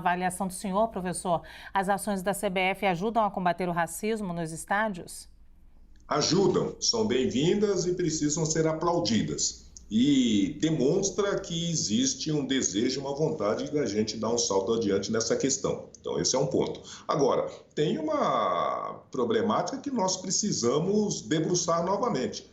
avaliação do senhor, professor, as ações da CBF ajudam a combater o racismo nos estádios? Ajudam, são bem-vindas e precisam ser aplaudidas. E demonstra que existe um desejo, uma vontade da gente dar um salto adiante nessa questão. Então, esse é um ponto. Agora, tem uma problemática que nós precisamos debruçar novamente.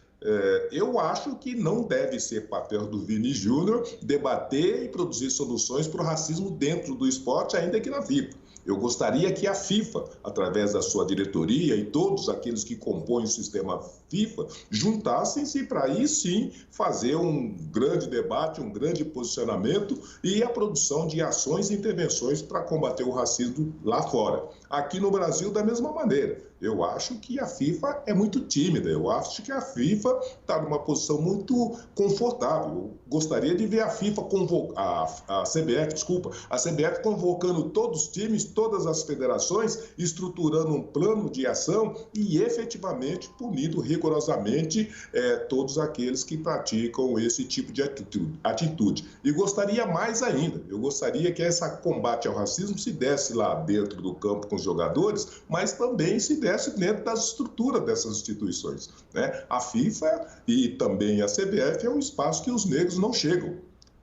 Eu acho que não deve ser papel do Vini Júnior debater e produzir soluções para o racismo dentro do esporte, ainda que na FIFA. Eu gostaria que a FIFA, através da sua diretoria e todos aqueles que compõem o sistema FIFA, juntassem-se para aí sim fazer um grande debate, um grande posicionamento e a produção de ações e intervenções para combater o racismo lá fora. Aqui no Brasil, da mesma maneira. Eu acho que a FIFA é muito tímida, eu acho que a FIFA está numa posição muito confortável. Eu gostaria de ver a FIFA a CBF convocando todos os times, todas as federações, estruturando um plano de ação e efetivamente punindo rigorosamente todos aqueles que praticam esse tipo de atitude. E gostaria mais ainda, eu gostaria que esse combate ao racismo se desse lá dentro do campo com os jogadores, mas também se desse dentro das estruturas dessas instituições, né? A FIFA e também a CBF é um espaço que os negros não chegam.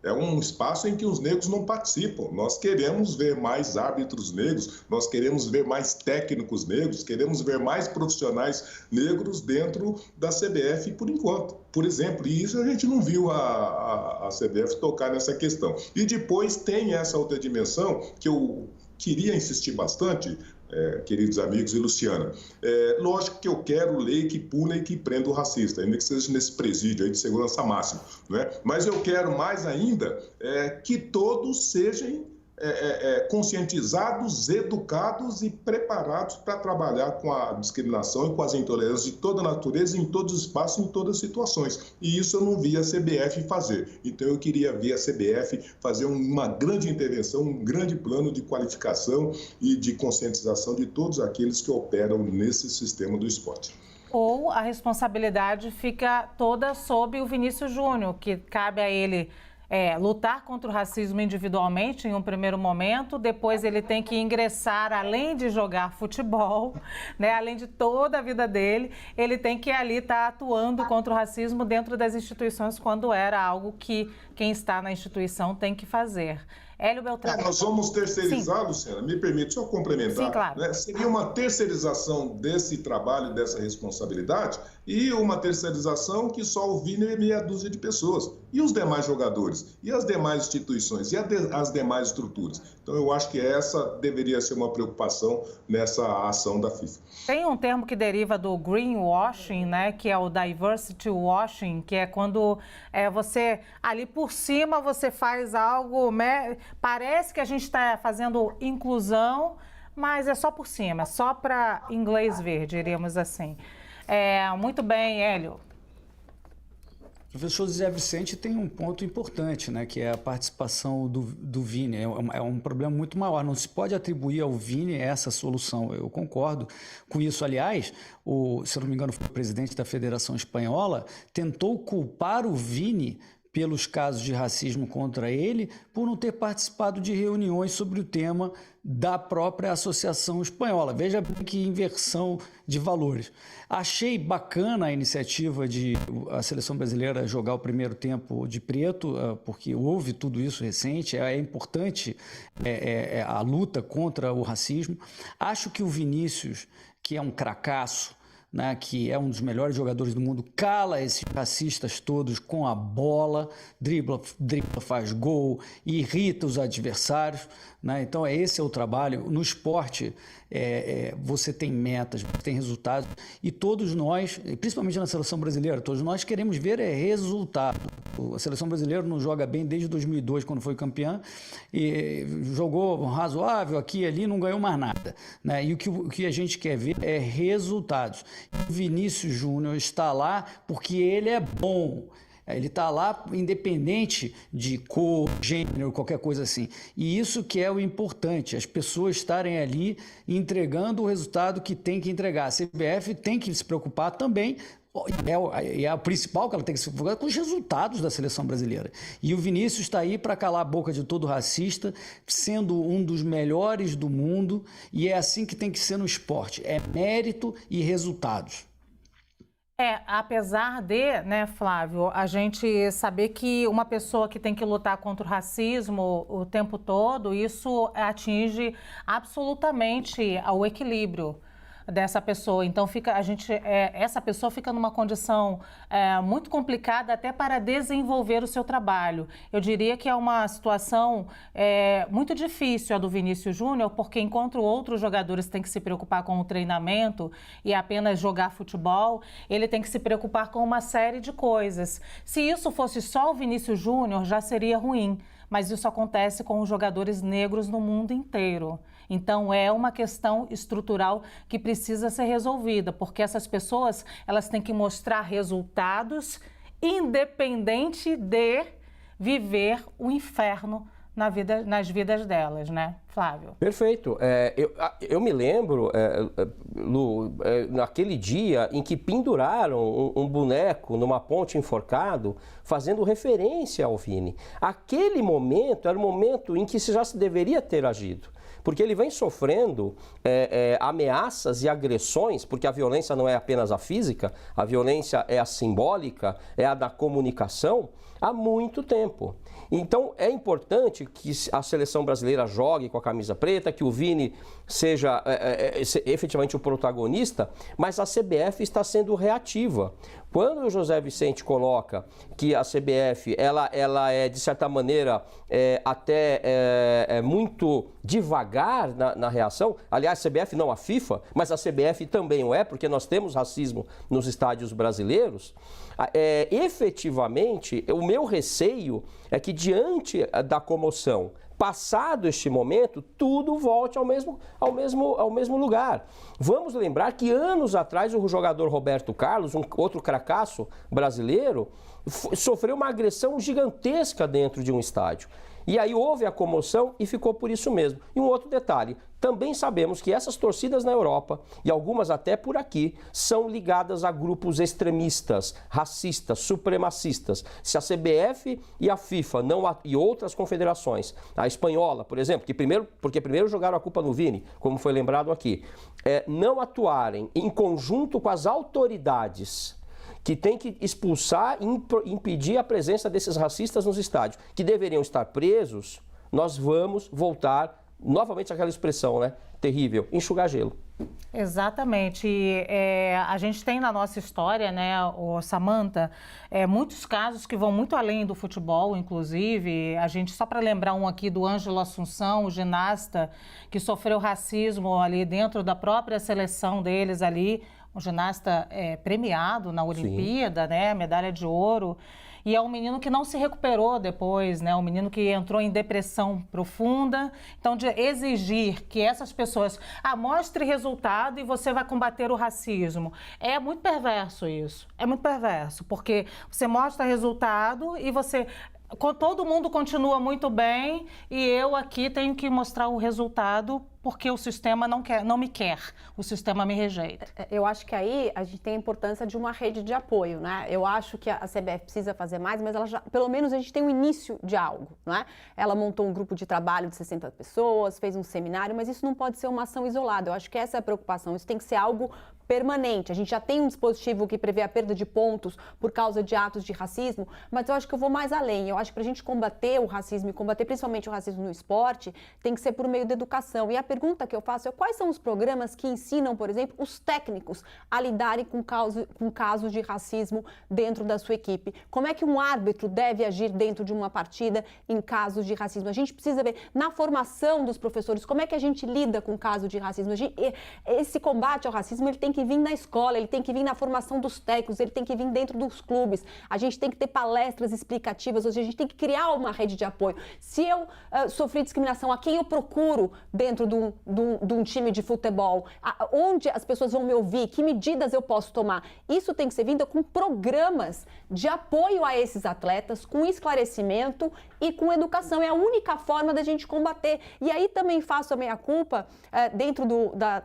É um espaço em que os negros não participam. Nós queremos ver mais árbitros negros, nós queremos ver mais técnicos negros, queremos ver mais profissionais negros dentro da CBF por enquanto. Por exemplo, e isso a gente não viu a CBF tocar nessa questão. E depois tem essa outra dimensão que eu queria insistir bastante, queridos amigos e Luciana. Lógico que eu quero lei que puna e que prenda o racista, ainda que seja nesse presídio aí de segurança máxima, não é? Mas eu quero mais ainda que todos sejam conscientizados, educados e preparados para trabalhar com a discriminação e com as intolerâncias de toda natureza, em todos os espaços, em todas as situações. E isso eu não vi a CBF fazer. Então eu queria ver a CBF fazer uma grande intervenção, um grande plano de qualificação e de conscientização de todos aqueles que operam nesse sistema do esporte. Ou a responsabilidade fica toda sob o Vinícius Júnior, que cabe a ele lutar contra o racismo individualmente em um primeiro momento, depois ele tem que ingressar, além de jogar futebol, né, além de toda a vida dele, ele tem que ali estar atuando contra o racismo dentro das instituições quando era algo que quem está na instituição tem que fazer. Hélio Beltrão. Nós vamos terceirizar, Luciana, me permite só complementar. Sim, claro. Né? Seria uma terceirização desse trabalho, dessa responsabilidade, e uma terceirização que só o Vini e meia dúzia de pessoas. E os demais jogadores? E as demais instituições? E as demais estruturas? Então, eu acho que essa deveria ser uma preocupação nessa ação da FIFA. Tem um termo que deriva do greenwashing, né, que é o diversity washing, que é quando você, ali por cima, você faz algo, parece que a gente está fazendo inclusão, mas é só por cima, só para inglês ver, diríamos assim. Muito bem, Hélio. O professor Zé Vicente tem um ponto importante, né, que é a participação do Vini. É um problema muito maior. Não se pode atribuir ao Vini essa solução. Eu concordo com isso. Aliás, se eu não me engano, foi o presidente da Federação Espanhola, tentou culpar o Vini pelos casos de racismo contra ele, por não ter participado de reuniões sobre o tema da própria Associação Espanhola. Veja que inversão de valores. Achei bacana a iniciativa de a seleção brasileira jogar o primeiro tempo de preto, porque houve tudo isso recente, é importante a luta contra o racismo. Acho que o Vinícius, que é um cracaço, né, que é um dos melhores jogadores do mundo, cala esses racistas todos com a bola, dribla, faz gol, irrita os adversários, né? Então esse é o trabalho. No esporte você tem metas, você tem resultados e todos nós, principalmente na seleção brasileira, todos nós queremos ver resultado. A seleção brasileira não joga bem desde 2002, quando foi campeã, e jogou razoável aqui e ali, não ganhou mais nada, né? E o que a gente quer ver é resultados. O Vinícius Júnior está lá porque ele é bom. Ele está lá independente de cor, gênero, qualquer coisa assim. E isso que é o importante, as pessoas estarem ali entregando o resultado que tem que entregar. A CBF tem que se preocupar também é a principal que ela tem que se focar com os resultados da seleção brasileira. E o Vinícius está aí para calar a boca de todo racista, sendo um dos melhores do mundo, e é assim que tem que ser no esporte, é mérito e resultados. Apesar de, né, Flávio, a gente saber que uma pessoa que tem que lutar contra o racismo o tempo todo, isso atinge absolutamente o equilíbrio dessa pessoa. Então essa pessoa fica numa condição muito complicada até para desenvolver o seu trabalho. Eu diria que é uma situação muito difícil a do Vinícius Júnior, porque enquanto outros jogadores têm que se preocupar com o treinamento e apenas jogar futebol, ele tem que se preocupar com uma série de coisas. Se isso fosse só o Vinícius Júnior, já seria ruim, mas isso acontece com os jogadores negros no mundo inteiro. Então, é uma questão estrutural que precisa ser resolvida, porque essas pessoas, elas têm que mostrar resultados independente de viver o inferno nas vidas delas, né, Flávio? Perfeito. Eu me lembro, Lu, naquele dia em que penduraram um boneco numa ponte enforcado, fazendo referência ao Vini. Aquele momento era o momento em que já se deveria ter agido. Porque ele vem sofrendo ameaças e agressões, porque a violência não é apenas a física, a violência é a simbólica, é a da comunicação, há muito tempo. Então é importante que a seleção brasileira jogue com a camisa preta, que o Vini seja efetivamente o protagonista, mas a CBF está sendo reativa. Quando o José Vicente coloca que a CBF ela é, de certa maneira, até muito devagar na reação, aliás, a CBF não a FIFA, mas a CBF também o é, porque nós temos racismo nos estádios brasileiros, efetivamente, o meu receio é que diante da comoção, passado este momento, tudo volte ao mesmo lugar. Vamos lembrar que anos atrás o jogador Roberto Carlos, outro cracaço brasileiro, sofreu uma agressão gigantesca dentro de um estádio. E aí houve a comoção e ficou por isso mesmo. E um outro detalhe, também sabemos que essas torcidas na Europa, e algumas até por aqui, são ligadas a grupos extremistas, racistas, supremacistas. Se a CBF e a FIFA e outras confederações, a espanhola, por exemplo, porque primeiro jogaram a culpa no Vini, como foi lembrado aqui, não atuarem em conjunto com as autoridades que tem que expulsar e impedir a presença desses racistas nos estádios, que deveriam estar presos, nós vamos voltar, novamente aquela expressão, né, terrível, enxugar gelo. Exatamente. A gente tem na nossa história, né, Samantha, muitos casos que vão muito além do futebol, inclusive. A gente, só para lembrar um aqui do Ângelo Assunção, o ginasta, que sofreu racismo ali dentro da própria seleção deles ali, um ginasta premiado na Olimpíada, né, medalha de ouro. E é um menino que não se recuperou depois, né? Um menino que entrou em depressão profunda. Então, de exigir que essas pessoas mostre resultado e você vai combater o racismo. É muito perverso isso. É muito perverso, porque você mostra resultado e todo mundo continua muito bem e eu aqui tenho que mostrar o resultado porque o sistema não me quer, o sistema me rejeita. Eu acho que aí a gente tem a importância de uma rede de apoio, né? Eu acho que a CBF precisa fazer mais, mas pelo menos a gente tem um início de algo, não é? Ela montou um grupo de trabalho de 60 pessoas, fez um seminário, mas isso não pode ser uma ação isolada. Eu acho que essa é a preocupação, isso tem que ser algo permanente. A gente já tem um dispositivo que prevê a perda de pontos por causa de atos de racismo, mas eu acho que eu vou mais além. Eu acho que para a gente combater o racismo e combater principalmente o racismo no esporte, tem que ser por meio da educação. E a pergunta que eu faço é quais são os programas que ensinam, por exemplo, os técnicos a lidarem com casos de racismo dentro da sua equipe? Como é que um árbitro deve agir dentro de uma partida em casos de racismo? A gente precisa ver na formação dos professores como é que a gente lida com casos de racismo. Esse combate ao racismo ele tem que vir na escola, ele tem que vir na formação dos técnicos, ele tem que vir dentro dos clubes. A gente tem que ter palestras explicativas, ou seja, a gente tem que criar uma rede de apoio. Se eu sofri discriminação, a quem eu procuro dentro do de um time de futebol? Onde as pessoas vão me ouvir? Que medidas eu posso tomar? Isso tem que ser vindo com programas de apoio a esses atletas, com esclarecimento e com educação. É a única forma da gente combater. E aí também faço a meia-culpa dentro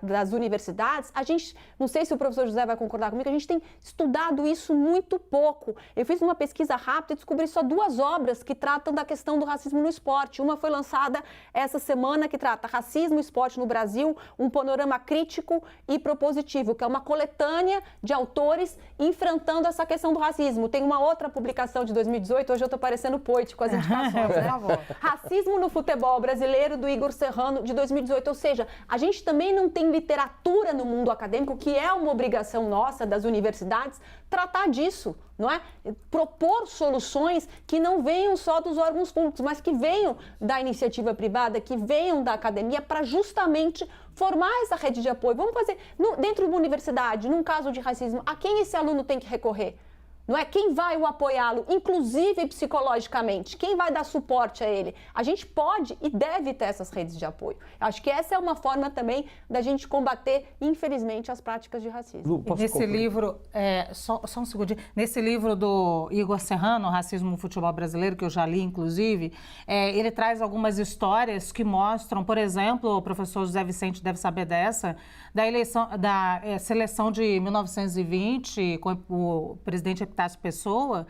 das universidades. A gente, não sei se o professor José vai concordar comigo, a gente tem estudado isso muito pouco. Eu fiz uma pesquisa rápida e descobri só 2 obras que tratam da questão do racismo no esporte. Uma foi lançada essa semana que trata Racismo e Esporte no Brasil, um panorama crítico e propositivo, que é uma coletânea de autores enfrentando essa questão do racismo. Tem uma outra publicação de 2018, hoje eu estou parecendo poético com as indicações, né? Racismo no Futebol Brasileiro, do Igor Serrano, de 2018. Ou seja, a gente também não tem literatura no mundo acadêmico, que é uma obrigação nossa das universidades, tratar disso, não é? Propor soluções que não venham só dos órgãos públicos, mas que venham da iniciativa privada, que venham da academia, para justamente formar essa rede de apoio. Vamos fazer, dentro de uma universidade, num caso de racismo, a quem esse aluno tem que recorrer? Não é? Quem vai o apoiá-lo, inclusive psicologicamente? Quem vai dar suporte a ele? A gente pode e deve ter essas redes de apoio. Acho que essa é uma forma também da gente combater, infelizmente, as práticas de racismo. Nesse livro, só um segundinho, nesse livro do Igor Serrano, Racismo no Futebol Brasileiro, que eu já li, inclusive, ele traz algumas histórias que mostram, por exemplo, o professor José Vicente deve saber dessa, da seleção de 1920, com o presidente Epitácio Pessoa,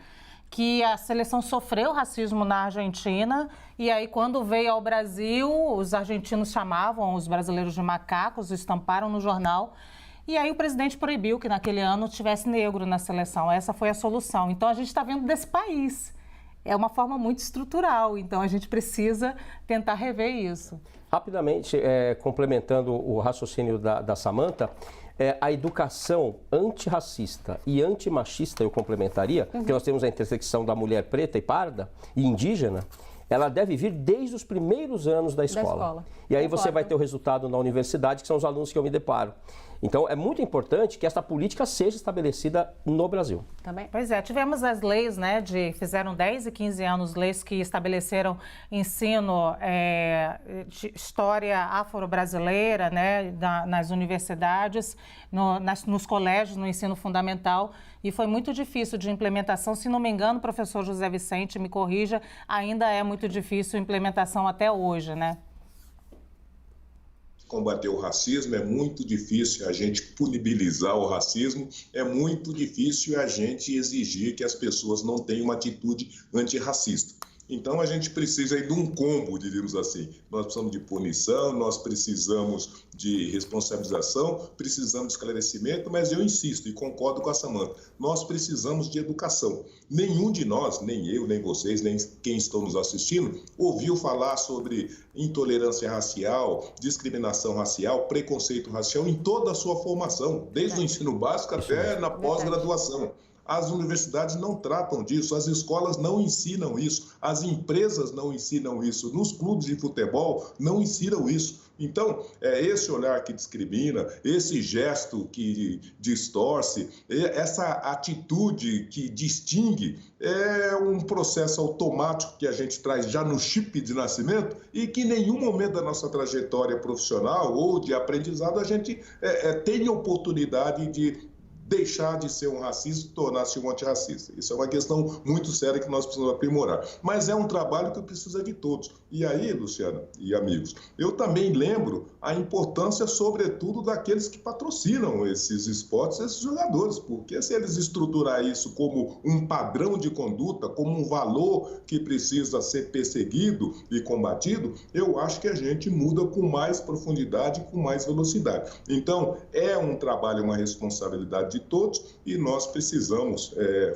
que a seleção sofreu racismo na Argentina e aí quando veio ao Brasil, os argentinos chamavam os brasileiros de macacos, estamparam no jornal e aí o presidente proibiu que naquele ano tivesse negro na seleção. Essa foi a solução. Então a gente está vendo desse país. É uma forma muito estrutural, então a gente precisa tentar rever isso. Rapidamente, complementando o raciocínio da Samantha, a educação antirracista e antimachista, eu complementaria, porque nós temos a intersecção da mulher preta e parda e indígena, ela deve vir desde os primeiros anos da escola. E aí você vai ter o resultado na universidade, que são os alunos que eu me deparo. Então, é muito importante que essa política seja estabelecida no Brasil. Também. Pois é, tivemos as leis, né, fizeram 10 e 15 anos, leis que estabeleceram ensino de história afro-brasileira, né, nas universidades, nos colégios, no ensino fundamental, e foi muito difícil de implementação. Se não me engano, o professor José Vicente, me corrija, ainda é muito difícil a implementação até hoje, né? Combater o racismo, é muito difícil a gente punibilizar o racismo, é muito difícil a gente exigir que as pessoas não tenham uma atitude antirracista. Então, a gente precisa aí de um combo, diríamos assim. Nós precisamos de punição, nós precisamos de responsabilização, precisamos de esclarecimento, mas eu insisto e concordo com a Samantha, nós precisamos de educação. Nenhum de nós, nem eu, nem vocês, nem quem estão nos assistindo, ouviu falar sobre intolerância racial, discriminação racial, preconceito racial em toda a sua formação, desde o ensino básico até na pós-graduação. As universidades não tratam disso, as escolas não ensinam isso, as empresas não ensinam isso, nos clubes de futebol não ensinam isso. Então, esse olhar que discrimina, esse gesto que distorce, essa atitude que distingue, é um processo automático que a gente traz já no chip de nascimento e que em nenhum momento da nossa trajetória profissional ou de aprendizado a gente tem oportunidade de deixar de ser um racista e tornar-se um antirracista. Isso é uma questão muito séria que nós precisamos aprimorar. Mas é um trabalho que precisa de todos. E aí, Luciana e amigos, eu também lembro a importância, sobretudo, daqueles que patrocinam esses esportes, esses jogadores, porque se eles estruturar isso como um padrão de conduta, como um valor que precisa ser perseguido e combatido, eu acho que a gente muda com mais profundidade, com mais velocidade. Então, é um trabalho, uma responsabilidade de todos e nós precisamos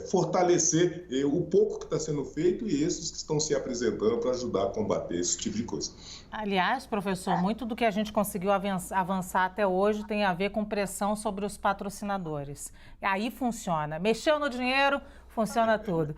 fortalecer o pouco que está sendo feito e esses que estão se apresentando para ajudar a combater esse tipo de coisa. Aliás, professor, muito do que a gente conseguiu avançar até hoje tem a ver com pressão sobre os patrocinadores. Aí funciona. Mexeu no dinheiro, funciona tudo.